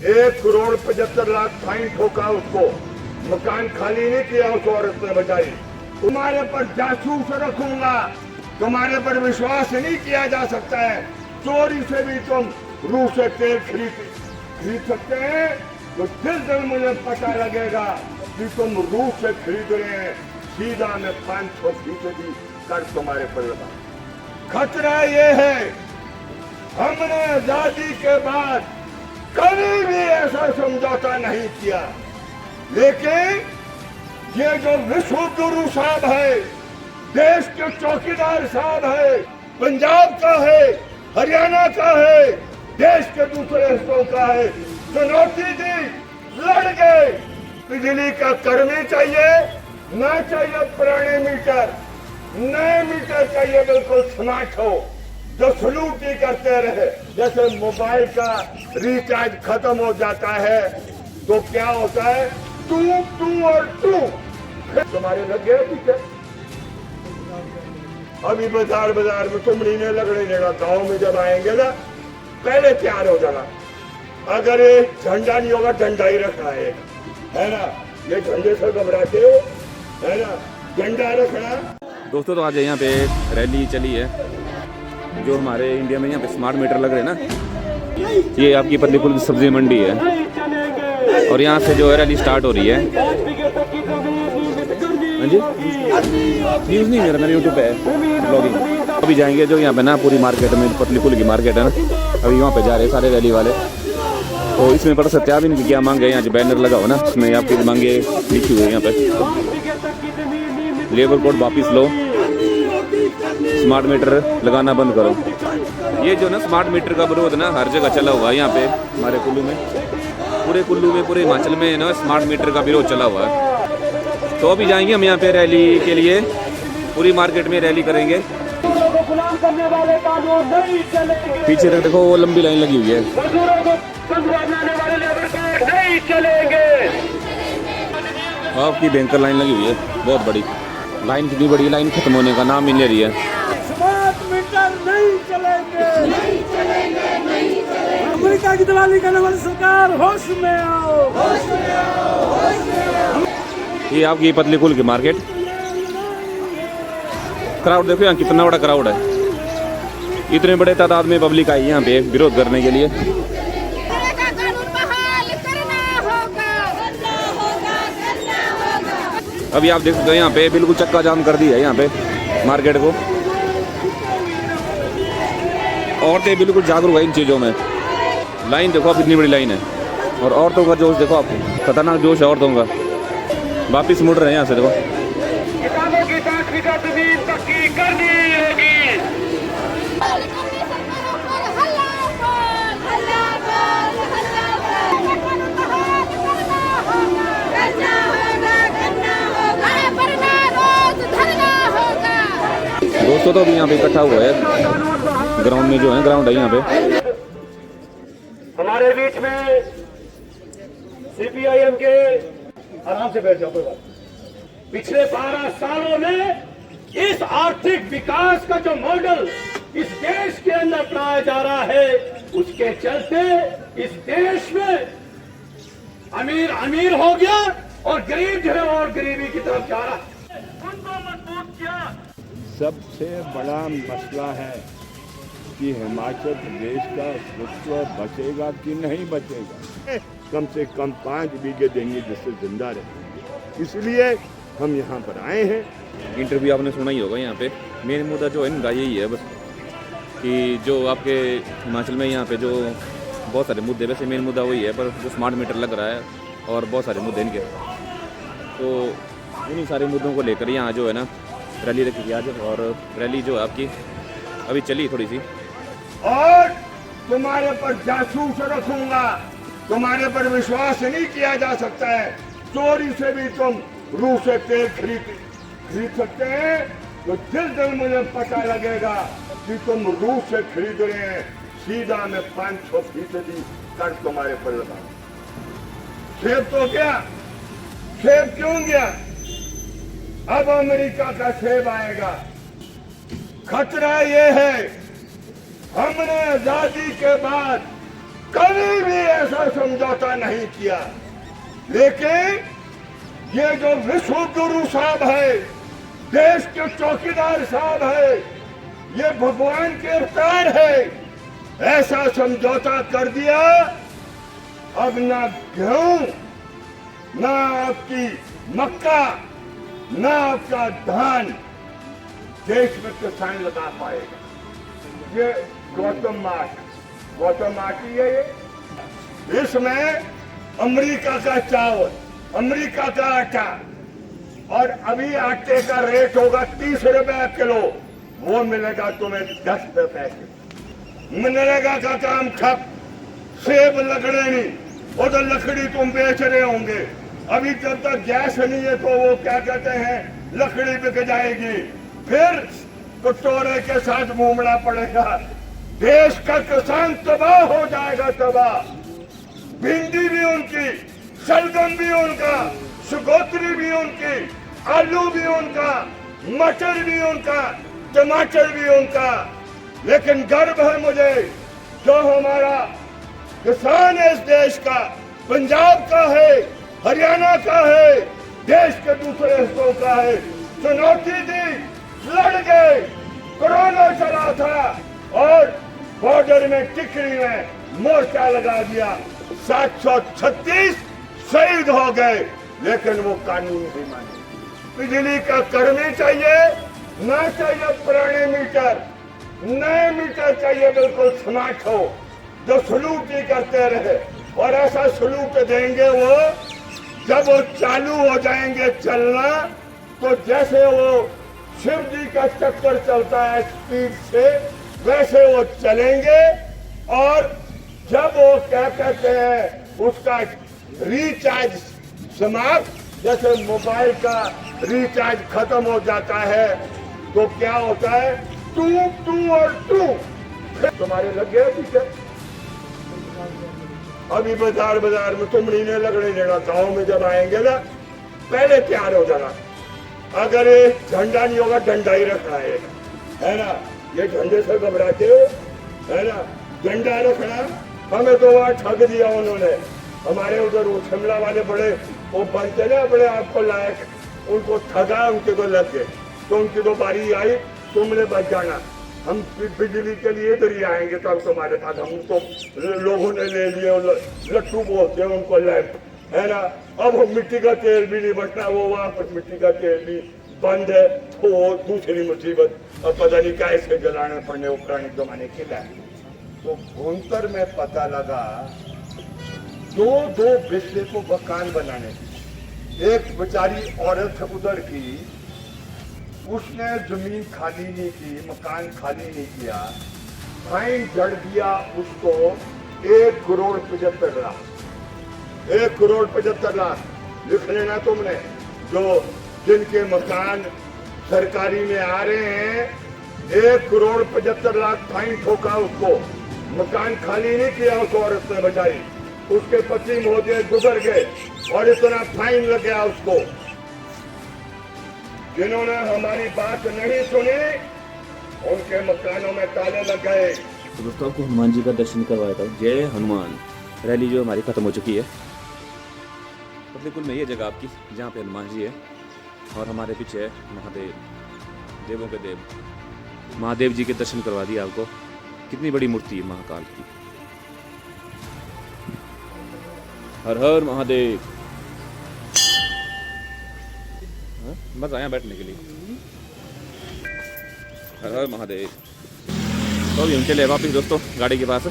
1,75,00,000 fine ठोका उसको, मकान खाली नहीं किया उस औरत ने बेचारी। तुम्हारे पर जासूस रखूंगा, तुम्हारे पर विश्वास नहीं किया जा सकता है। चोरी से भी तुम रूस से तेल खरीद सकते हैं, तो जिस दिन मुझे पता लगेगा कि तुम रूस से खरीद रहे हैं, सीधा मैं 500% कर तुम्हारे पर लगा। खतरा ये है, हमने आजादी के बाद कभी भी ऐसा समझौता नहीं किया, लेकिन ये जो विश्व गुरु साहब है, देश के चौकीदार साहब है, पंजाब का है, हरियाणा का है, देश के दूसरे हिस्सों का है, चुनौती दी, लड़ गए। बिजली का कर्मी चाहिए, ना चाहिए पुराने मीटर, नए मीटर चाहिए बिल्कुल स्मार्ट हो, जो सलूट ही करते रहे। जैसे मोबाइल का रिचार्ज खत्म हो जाता है तो क्या होता है, टू और टू तुम्हारे लग गए मीटर। अभी बाजार में तुम नहीं लगने देगा, गाँव में जब आएंगे ना पहले तैयार हो जाना। अगर ये झंडा नहीं होगा, झंडा ही रखना है ना, ये झंडे से घबराते हो, है ना, झंडा रखना। दोस्तों तो आज यहाँ पे रैली चली है, जो हमारे इंडिया में यहाँ पे स्मार्ट मीटर लग रहे हैं ना, ये आपकी पतलीपुर की सब्जी मंडी है और यहाँ से जो है रैली स्टार्ट हो रही है। हाँ जी, न्यूज़ नहीं मेरा यूट्यूब पे है ब्लॉगिंग। अभी जाएंगे जो यहाँ पे ना पूरी मार्केट में, पतलीपुर की मार्केट है ना, अभी वहाँ पे जा रहे हैं सारे रैली वाले। तो इसमें पता सकते हैं आप इनकी क्या मांगे, यहाँ जो बैनर लगा हो ना उसमें आपकी मांगे लिखी हुई है। यहाँ पे लेबर कोड वापिस लो, स्मार्ट मीटर लगाना बंद करो। ये जो ना स्मार्ट मीटर का विरोध ना हर जगह चला हुआ है, यहाँ पे हमारे कुल्लू में, पूरे कुल्लू में, पूरे हिमाचल में ना स्मार्ट मीटर का विरोध चला हुआ है। तो अभी जाएंगे हम यहाँ पे रैली के लिए, पूरी मार्केट में रैली करेंगे। पीछे तक देखो वो लंबी लाइन लगी हुई है। आपकी भयंकर लाइन लगी हुई है, बहुत बड़ी लाइन, कितनी बड़ी लाइन, खत्म होने का नाम ही नहीं ले रही है। स्मार्ट मीटर नहीं चलेंगे, नहीं चलेंगे, नहीं चलेंगे। अमेरिका की दलाली करने वाली सरकार, होश में आओ, होश में आओ, होश में आओ। ये आपकी पतलीकुल की मार्केट, क्राउड देखो यहाँ कितना बड़ा क्राउड है, इतने बड़े तादाद में पब्लिक आई है यहाँ पे विरोध करने के लिए। अभी आप देख सकते हो यहाँ पे बिल्कुल चक्का जाम कर दिया है यहाँ पे मार्केट को। औरतें बिल्कुल जागरूक है इन चीज़ों में। लाइन देखो आप, इतनी बड़ी लाइन है, और औरतों का जोश देखो आप, खतरनाक जोश है औरतों का। वापिस मुड़ रहे हैं यहाँ से देखो। किसानों की 5 बीघा जमीन पक्की करनी होगी। दोस्तों तो अभी यहाँ पे इकट्ठा हुआ है ग्राउंड में, जो है ग्राउंड है यहाँ पे। हमारे बीच में सीपीआईएम के, आराम से बैठ जाओ कोई बात। पिछले 12 सालों में इस आर्थिक विकास का जो मॉडल इस देश के अंदर अपनाया जा रहा है, उसके चलते इस देश में अमीर अमीर हो गया और गरीब जो है और गरीबी की तरफ जा रहा है। उनको मजबूत किया। सबसे बड़ा मसला है कि हिमाचल प्रदेश का अस्तित्व बचेगा कि नहीं बचेगा। कम से कम 5 बीघे देंगे जिससे जिंदा रहेंगे, इसलिए हम यहाँ पर आए हैं। इंटरव्यू आपने सुना ही होगा यहाँ पे। मेन मुद्दा जो है इनका यही है बस, कि जो आपके हिमाचल में यहाँ पे जो बहुत सारे मुद्दे, वैसे मेन मुद्दा वही है, पर जो स्मार्ट मीटर लग रहा है और बहुत सारे मुद्दे इनके, तो उन्हीं सारे मुद्दों को लेकर यहाँ जो है ना रैली रखी गई आज। और रैली जो आपकी अभी चली थोड़ी सी। और तुम्हारे पर जासूस रखूंगा, तुम्हारे पर विश्वास नहीं किया जा सकता है। चोरी से भी तुम रूस से तेल खरीद सकते हैं, तो जिस दिन मुझे पता लगेगा कि तुम रूस से खरीद रहे हैं, सीधा मैं 500% कर तुम्हारे पर लगा। सेब तो क्या, सेब क्यों गया, अब अमेरिका का सेब आएगा। खतरा ये है, हमने आजादी के बाद कभी भी ऐसा समझौता पूरा नहीं किया। लेकिन ये जो विश्व गुरु साहब है, देश के चौकीदार साहब है, ये भगवान के अवतार है, ऐसा समझौता कर दिया। अब ना गेहूं, ना आपकी मक्का, ना आपका धान देश में किसान लगा पाएगा। ये गौतम मार्ट ही है ये। इसमें अमेरिका का चावल, अमेरिका का आटा, और अभी आटे का रेट होगा 30 रुपए किलो, वो मिलेगा तुम्हें 10 रुपए किलो। मनरेगा का काम ठप, सेब लकड़े नहीं, वो तो लकड़ी तुम बेच रहे होंगे। अभी जब तक गैस नहीं है तो वो क्या कहते हैं, लकड़ी बिक जाएगी, फिर कटोरे के साथ घूमना पड़ेगा। देश का किसान तबाह हो जाएगा, तबाह। भिंडी भी उनकी, शलगम भी उनका, सुगोत्री भी उनकी, आलू भी उनका, मटर भी उनका, टमाटर भी उनका। लेकिन गर्व है मुझे, जो हमारा किसान है इस देश का, पंजाब का है, हरियाणा का है, देश के दूसरे हिस्सों का है, चुनौती दी, लड़ गए। कोरोना चला था और बॉर्डर में टिकरी में मोर्चा लगा दिया, 736 शहीद हो गए, लेकिन वो कानून नहीं माने। बिजली का कर्मी चाहिए, ना चाहिए पुराने मीटर, नए मीटर चाहिए, बिल्कुल स्मार्ट हो, जो सलूट ही करते रहे। और ऐसा सलूट देंगे वो, जब वो चालू हो जाएंगे चलना, तो जैसे वो शिव जी का चक्कर चलता है स्पीड से, वैसे वो चलेंगे। और जब वो क्या कहते हैं, उसका रिचार्ज समाप्त, जैसे मोबाइल का रिचार्ज खत्म हो जाता है, तो क्या होता है, 2 और 2 तुम्हारे लग गए पीछे। अभी बाजार में तुम नहीं लगने देना, गाँव में जब आएंगे ना, पहले तैयार हो जाना। अगर ये झंडा नहीं होगा, डंडा ही रखना है ना। ये झंडे से घबराते हो, है ना, झंडा रखना। हमें तो वहाँ ठग दिया उन्होंने। हमारे उधर वो शिमला वाले बड़े वो बनते ना अपने आप को लायक, उनको ठगा, उनके को लग गए, तो उनकी तो बारी आई, तुमने बच जाना। हम बिजली के लिए इधर ही आएंगे तब तुम्हारे पास। हम तो लोगों ने ले लिए, लट्टू बोलते हैं उनको, लैंप, है ना। अब मिट्टी का तेल भी नहीं बचना, वो वहाँ पर मिट्टी का तेल भी बंद है, तो वो दूसरी मुसीबत। अब पता नहीं कैसे जलाने पड़ने वो पुराने जमाने के लाए। तो भूंतर में पता लगा, दो बिस्ले को मकान बनाने, एक बेचारी औरत उधर की, उसने जमीन खाली नहीं की, मकान खाली नहीं किया, फाइन जड़ दिया उसको 1,75,00,000। 1,75,00,000 लिख लेना तुमने। जो जिनके मकान सरकारी में आ रहे हैं, 1,75,00,000 फाइन ठोका उसको। मकान खाली नहीं किया उस औरत ने बेचारी, उसके पति महोदय गुजर गए और इतना फाइन लग गया उसको। जिन्होंने हमारी बात नहीं सुनी, उनके मकानों में ताले लग गए। तो दोस्तों, आपको हनुमान जी का दर्शन करवाया था। जय हनुमान रैली जो हमारी खत्म हो चुकी है। पतलीकुल में ये जगह आपकी, जहाँ पे हनुमान जी है, और हमारे पीछे है महादेव, देवों के देव महादेव जी के दर्शन करवा दिए आपको। कितनी बड़ी मूर्ति है महाकाल की। हर हर महादेव। मजा आया बैठने के लिए। हर हर महादेव। तो अभी हम चले वापस दोस्तों गाड़ी के पास।